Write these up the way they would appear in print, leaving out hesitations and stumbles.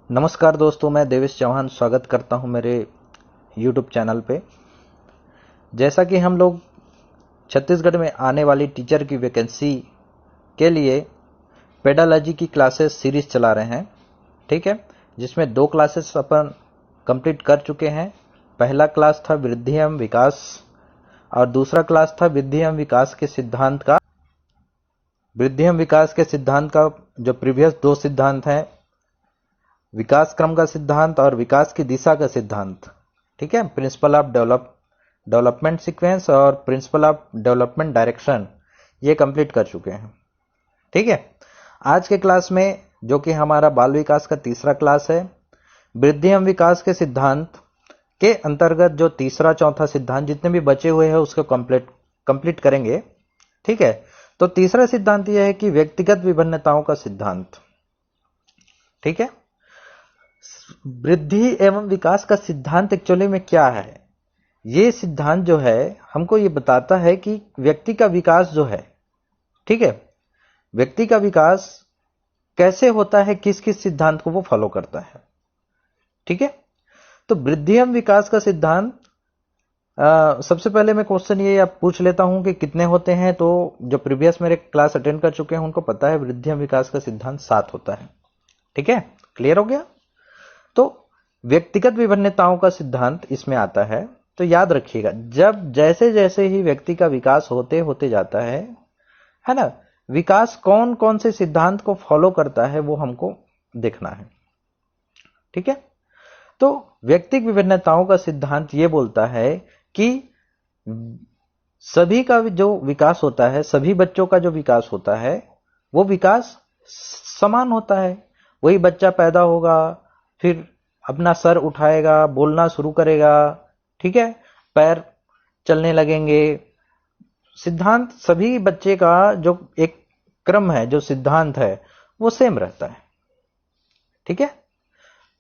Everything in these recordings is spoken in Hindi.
नमस्कार दोस्तों, मैं देवेश चौहान स्वागत करता हूं मेरे YouTube चैनल पे। जैसा कि हम लोग छत्तीसगढ़ में आने वाली टीचर की वैकेंसी के लिए पेडालॉजी की क्लासेस सीरीज चला रहे हैं, ठीक है, जिसमें 2 क्लासेस अपन कंप्लीट कर चुके हैं। पहला क्लास था वृद्धि एवं विकास और दूसरा क्लास था वृद्धि एवं विकास के सिद्धांत का जो प्रीवियस 2 सिद्धांत हैं, विकास क्रम का सिद्धांत और विकास की दिशा का सिद्धांत, ठीक है, प्रिंसिपल ऑफ डेवलपमेंट सीक्वेंस और प्रिंसिपल ऑफ डेवलपमेंट डायरेक्शन, ये कंप्लीट कर चुके हैं। ठीक है, आज के क्लास में जो कि हमारा बाल विकास का तीसरा क्लास है, वृद्धि एवं विकास के सिद्धांत के अंतर्गत जो तीसरा चौथा सिद्धांत जितने भी बचे हुए हैं उसको कंप्लीट करेंगे। ठीक है, तो तीसरा सिद्धांत यह है कि व्यक्तिगत विभिन्नताओं का सिद्धांत। ठीक है, वृद्धि एवं विकास का सिद्धांत एक्चुअली में क्या है? ये सिद्धांत जो है हमको ये बताता है कि व्यक्ति का विकास जो है, ठीक है, व्यक्ति का विकास कैसे होता है, किस किस सिद्धांत को वो फॉलो करता है। ठीक है, तो वृद्धि एवं विकास का सिद्धांत, सबसे पहले मैं क्वेश्चन ये आप पूछ लेता हूं कि कितने होते हैं। तो जो प्रीवियस मेरे क्लास अटेंड कर चुके हैं उनको पता है वृद्धि एवं विकास का सिद्धांत 7 होता है। ठीक है, क्लियर हो गया? तो व्यक्तिगत विभिन्नताओं का सिद्धांत इसमें आता है। तो याद रखिएगा, जब जैसे जैसे ही व्यक्ति का विकास होते होते जाता है ना, विकास कौन कौन से सिद्धांत को फॉलो करता है वो हमको देखना है। ठीक है, तो व्यक्तिगत विभिन्नताओं का सिद्धांत ये बोलता है कि सभी का जो विकास होता है, सभी बच्चों का जो विकास होता है वो विकास समान होता है। वही बच्चा पैदा होगा, फिर अपना सर उठाएगा, बोलना शुरू करेगा, ठीक है, पैर चलने लगेंगे। सिद्धांत सभी बच्चे का जो एक क्रम है, जो सिद्धांत है वो सेम रहता है। ठीक है,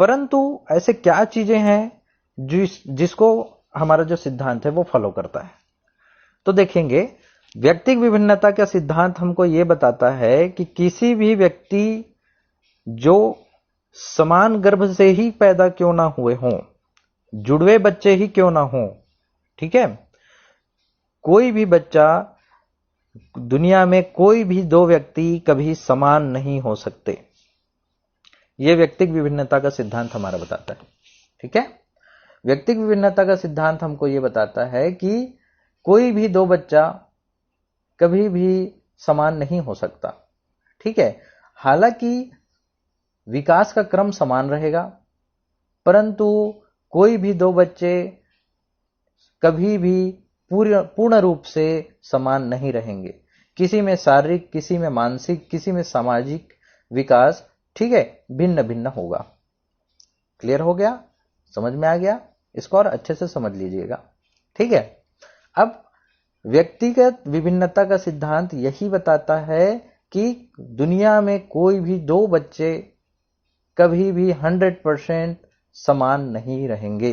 परंतु ऐसे क्या चीजें हैं जिसको हमारा जो सिद्धांत है वो फॉलो करता है। तो देखेंगे, व्यक्तिगत विभिन्नता का सिद्धांत हमको ये बताता है कि किसी भी व्यक्ति जो समान गर्भ से ही पैदा क्यों ना हुए हों, जुड़वे बच्चे ही क्यों ना हों, ठीक है, कोई भी बच्चा, दुनिया में कोई भी 2 व्यक्ति कभी समान नहीं हो सकते। यह व्यक्तिगत विभिन्नता का सिद्धांत हमारा बताता है। ठीक है, व्यक्तिगत विभिन्नता का सिद्धांत हमको यह बताता है कि कोई भी 2 बच्चा कभी भी समान नहीं हो सकता। ठीक है, हालांकि विकास का क्रम समान रहेगा, परंतु कोई भी 2 बच्चे कभी भी पूर्ण रूप से समान नहीं रहेंगे। किसी में शारीरिक, किसी में मानसिक, किसी में सामाजिक विकास, ठीक है, भिन्न भिन्न होगा। क्लियर हो गया? समझ में आ गया? इसको और अच्छे से समझ लीजिएगा। ठीक है, अब व्यक्तिगत विभिन्नता का सिद्धांत यही बताता है कि दुनिया में कोई भी 2 बच्चे कभी भी 100% समान नहीं रहेंगे।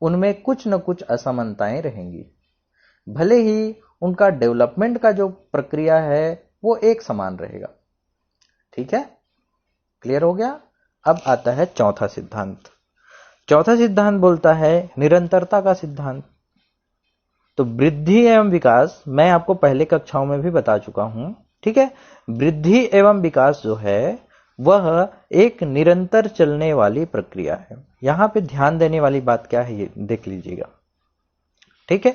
उनमें कुछ न कुछ असमानताएं रहेंगी, भले ही उनका डेवलपमेंट का जो प्रक्रिया है वो एक समान रहेगा। ठीक है, क्लियर हो गया? अब आता है चौथा सिद्धांत। चौथा सिद्धांत बोलता है निरंतरता का सिद्धांत। तो वृद्धि एवं विकास मैं आपको पहले कक्षाओं में भी बता चुका हूं। ठीक है, वृद्धि एवं विकास जो है वह एक निरंतर चलने वाली प्रक्रिया है। यहां पे ध्यान देने वाली बात क्या है ये देख लीजिएगा। ठीक है,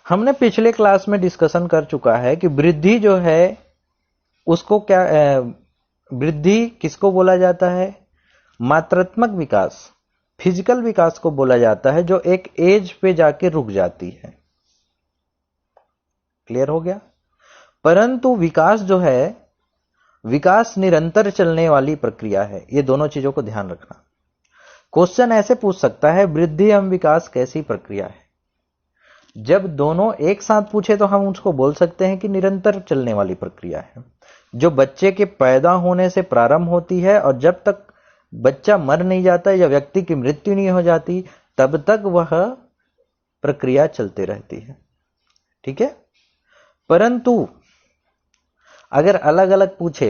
हमने पिछले क्लास में डिस्कशन कर चुका है कि वृद्धि जो है उसको क्या, वृद्धि किसको बोला जाता है? मात्रात्मक विकास, फिजिकल विकास को बोला जाता है, जो एक एज पे जाके रुक जाती है। क्लियर हो गया? परंतु विकास जो है, विकास निरंतर चलने वाली प्रक्रिया है। ये दोनों चीजों को ध्यान रखना। क्वेश्चन ऐसे पूछ सकता है, वृद्धि एवं विकास कैसी प्रक्रिया है? जब दोनों एक साथ पूछे तो हम उसको बोल सकते हैं कि निरंतर चलने वाली प्रक्रिया है, जो बच्चे के पैदा होने से प्रारंभ होती है और जब तक बच्चा मर नहीं जाता या व्यक्ति की मृत्यु नहीं हो जाती तब तक वह प्रक्रिया चलती रहती है। ठीक है, परंतु अगर अलग अलग पूछे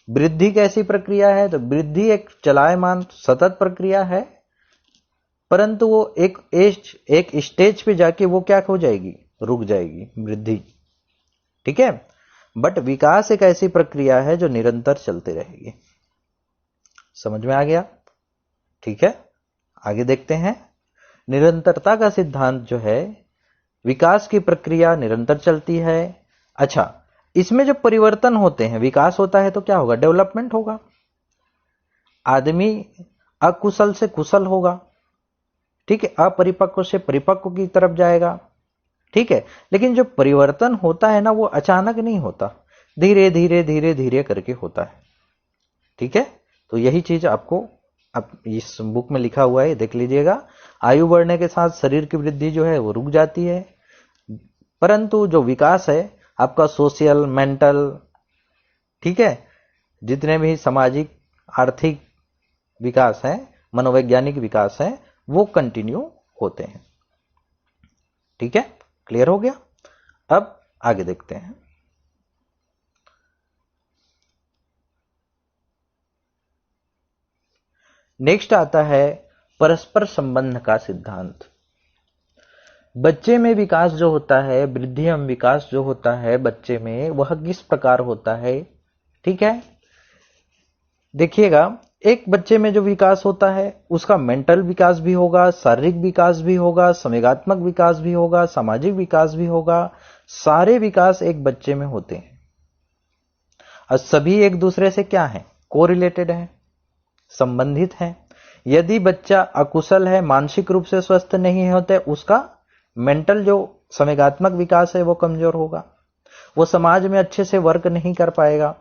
वृद्धि कैसी प्रक्रिया है? तो वृद्धि एक चलायमान सतत प्रक्रिया है, परंतु वो एक स्टेज पे जाके वो क्या हो जाएगी? रुक जाएगी वृद्धि। ठीक है। बट विकास एक ऐसी प्रक्रिया है जो निरंतर चलती रहेगी। समझ में आ गया? ठीक है, आगे देखते हैं। निरंतरता का सिद्धांत जो है, विकास की प्रक्रिया निरंतर चलती है। अच्छा, इसमें जो परिवर्तन होते हैं, विकास होता है तो क्या होगा? डेवलपमेंट होगा। आदमी अकुशल से कुशल होगा, ठीक है, अपरिपक्व से परिपक्व की तरफ जाएगा। ठीक है, लेकिन जो परिवर्तन होता है ना, वो अचानक नहीं होता, धीरे धीरे धीरे धीरे करके होता है। ठीक है, तो यही चीज आपको अब इस बुक में लिखा हुआ है, देख लीजिएगा। आयु बढ़ने के साथ शरीर की वृद्धि जो है वो रुक जाती है, परंतु जो विकास है आपका सोशल, मेंटल, ठीक है, जितने भी सामाजिक, आर्थिक विकास है, मनोवैज्ञानिक विकास है, वो कंटिन्यू होते हैं। ठीक है, क्लियर हो गया? अब आगे देखते हैं। नेक्स्ट आता है परस्पर संबंध का सिद्धांत। बच्चे में विकास जो होता है, वृद्धि एवं विकास जो होता है बच्चे में, वह किस प्रकार होता है? ठीक है, देखिएगा, एक बच्चे में जो विकास होता है उसका मेंटल विकास भी होगा, शारीरिक विकास भी होगा, संवेगात्मक विकास भी होगा, सामाजिक विकास भी होगा। सारे विकास एक बच्चे में होते हैं और सभी एक दूसरे से क्या है? कोरिलेटेड है, संबंधित है। यदि बच्चा अकुशल है, मानसिक रूप से स्वस्थ नहीं होते, उसका मेंटल जो संवेगात्मक विकास है वो कमजोर होगा, वो समाज में अच्छे से वर्क नहीं कर पाएगा।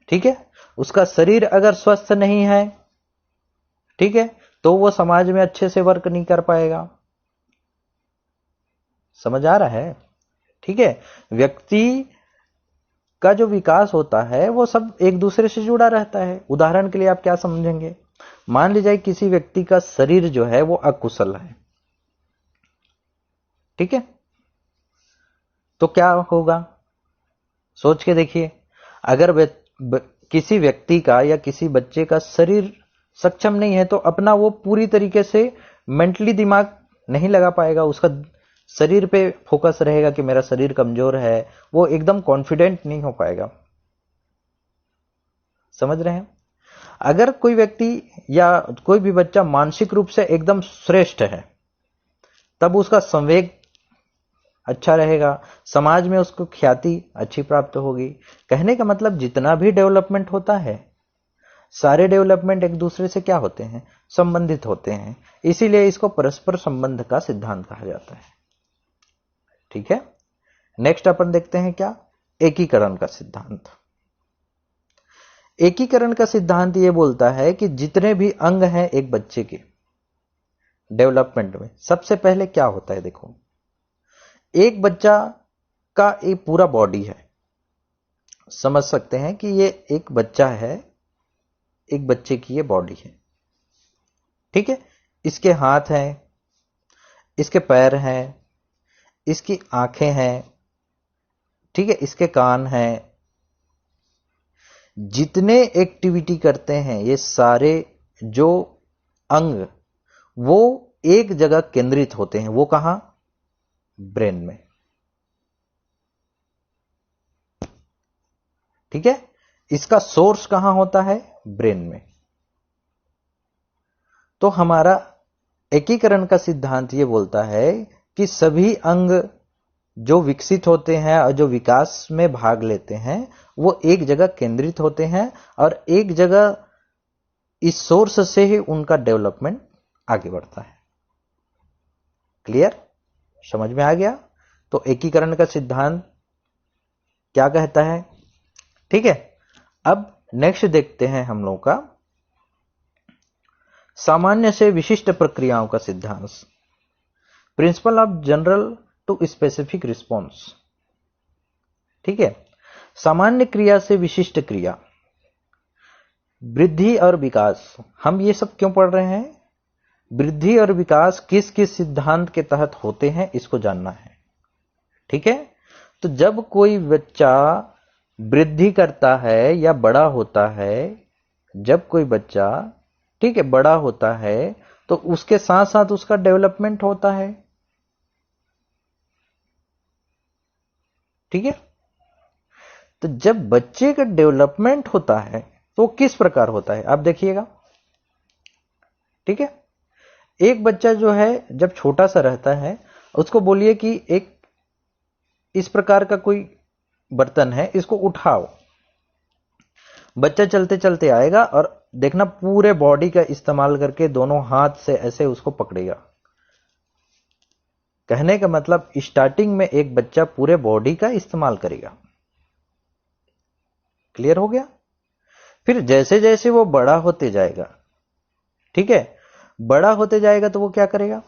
ठीक है, उसका शरीर अगर स्वस्थ नहीं है, ठीक है, तो वो समाज में अच्छे से वर्क नहीं कर पाएगा। समझ आ रहा है? ठीक है, व्यक्ति का जो विकास होता है वो सब एक दूसरे से जुड़ा रहता है। उदाहरण के लिए आप क्या समझेंगे? मान लीजिए किसी व्यक्ति का शरीर जो है वो अकुशल है, ठीक है, तो क्या होगा? सोच के देखिए। अगर किसी व्यक्ति का या किसी बच्चे का शरीर सक्षम नहीं है तो अपना वो पूरी तरीके से मेंटली दिमाग नहीं लगा पाएगा, उसका शरीर पे फोकस रहेगा कि मेरा शरीर कमजोर है, वो एकदम कॉन्फिडेंट नहीं हो पाएगा। समझ रहे हैं? अगर कोई व्यक्ति या कोई भी बच्चा मानसिक रूप से एकदम श्रेष्ठ है, तब उसका संवेग अच्छा रहेगा, समाज में उसको ख्याति अच्छी प्राप्त होगी। कहने का मतलब जितना भी डेवलपमेंट होता है, सारे डेवलपमेंट एक दूसरे से क्या होते हैं? संबंधित होते हैं। इसीलिए इसको परस्पर संबंध का सिद्धांत कहा जाता है। ठीक है, नेक्स्ट अपन देखते हैं क्या? एकीकरण का सिद्धांत। एकीकरण का सिद्धांत यह बोलता है कि जितने भी अंग हैं एक बच्चे के डेवलपमेंट में, सबसे पहले क्या होता है? देखो, एक बच्चा का एक पूरा बॉडी है, समझ सकते हैं कि ये एक बच्चा है, एक बच्चे की ये बॉडी है। ठीक है, इसके हाथ हैं, इसके पैर हैं, इसकी आंखें हैं, ठीक है, इसके कान हैं। जितने एक्टिविटी करते हैं ये सारे जो अंग, वो एक जगह केंद्रित होते हैं। वो कहां? ब्रेन में। ठीक है, इसका सोर्स कहां होता है? ब्रेन में। तो हमारा एकीकरण का सिद्धांत यह बोलता है कि सभी अंग जो विकसित होते हैं और जो विकास में भाग लेते हैं वो एक जगह केंद्रित होते हैं और एक जगह इस सोर्स से ही उनका डेवलपमेंट आगे बढ़ता है। क्लियर? समझ में आ गया? तो एकीकरण का सिद्धांत क्या कहता है? ठीक है, अब नेक्स्ट देखते हैं हम लोग का सामान्य से विशिष्ट प्रक्रियाओं का सिद्धांत। Principle of general to specific response. ठीक है, सामान्य क्रिया से विशिष्ट क्रिया, वृद्धि और विकास। हम ये सब क्यों पढ़ रहे हैं? वृद्धि और विकास किस किस सिद्धांत के तहत होते हैं इसको जानना है। ठीक है, तो जब कोई बच्चा वृद्धि करता है या बड़ा होता है, जब कोई बच्चा, ठीक है, बड़ा होता है तो उसके साथ साथ उसका डेवलपमेंट होता है। ठीक है, तो जब बच्चे का डेवलपमेंट होता है तो किस प्रकार होता है आप देखिएगा। ठीक है, एक बच्चा जो है जब छोटा सा रहता है, उसको बोलिए कि एक इस प्रकार का कोई बर्तन है, इसको उठाओ। बच्चा चलते चलते आएगा और देखना पूरे बॉडी का इस्तेमाल करके दोनों हाथ से ऐसे उसको पकड़ेगा। कहने का मतलब स्टार्टिंग में एक बच्चा पूरे बॉडी का इस्तेमाल करेगा। क्लियर हो गया? फिर जैसे जैसे वो बड़ा होते जाएगा, ठीक है, बड़ा होते जाएगा तो वो क्या करेगा,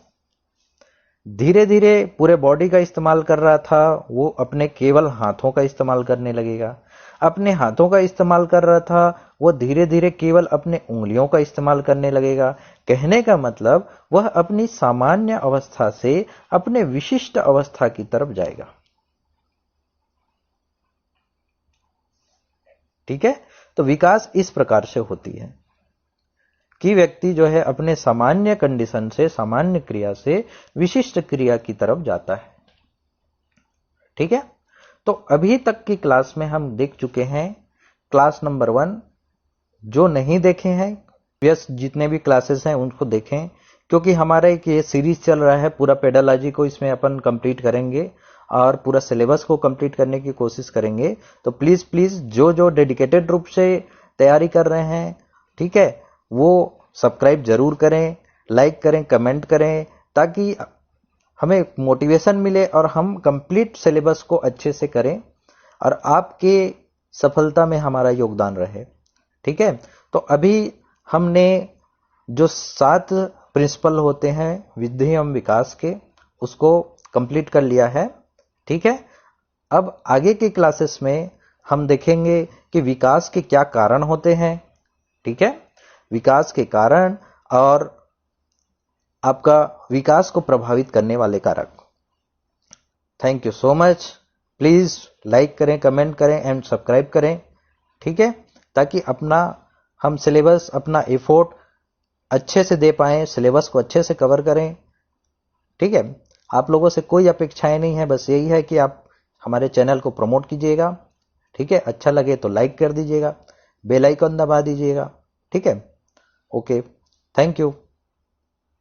धीरे धीरे पूरे बॉडी का इस्तेमाल कर रहा था, वो अपने केवल हाथों का इस्तेमाल करने लगेगा। अपने हाथों का इस्तेमाल कर रहा था, वो धीरे धीरे केवल अपने उंगलियों का इस्तेमाल करने लगेगा। कहने का मतलब वह अपनी सामान्य अवस्था से अपने विशिष्ट अवस्था की तरफ जाएगा। ठीक है, तो विकास इस प्रकार से होती है कि व्यक्ति जो है अपने सामान्य कंडीशन से, सामान्य क्रिया से विशिष्ट क्रिया की तरफ जाता है। ठीक है, तो अभी तक की क्लास में हम देख चुके हैं क्लास नंबर 1। जो नहीं देखे हैं, प्रीवियस जितने भी क्लासेस हैं उनको देखें, क्योंकि हमारा एक ये सीरीज चल रहा है, पूरा पेडालॉजी को इसमें अपन कंप्लीट करेंगे और पूरा सिलेबस को कंप्लीट करने की कोशिश करेंगे। तो प्लीज प्लीज जो जो डेडिकेटेड रूप से तैयारी कर रहे हैं, ठीक है, वो सब्सक्राइब जरूर करें, लाइक करें, कमेंट करें, ताकि हमें मोटिवेशन मिले और हम कंप्लीट सिलेबस को अच्छे से करें और आपके सफलता में हमारा योगदान रहे। ठीक है, तो अभी हमने जो 7 प्रिंसिपल होते हैं वृद्धि एवं विकास के, उसको कंप्लीट कर लिया है। ठीक है, अब आगे के क्लासेस में हम देखेंगे कि विकास के क्या कारण होते हैं। ठीक है, विकास के कारण और आपका विकास को प्रभावित करने वाले कारक। Thank you so much. Please like करें, कमेंट करें एंड सब्सक्राइब करें। ठीक है, ताकि अपना हम सिलेबस, अपना एफोर्ट अच्छे से दे पाएं, सिलेबस को अच्छे से कवर करें। ठीक है, आप लोगों से कोई अपेक्षाएं नहीं है, बस यही है कि आप हमारे चैनल को प्रमोट कीजिएगा। ठीक है, अच्छा लगे तो लाइक कर दीजिएगा, बेल आइकन दबा दीजिएगा। ठीक है, ओके, थैंक यू।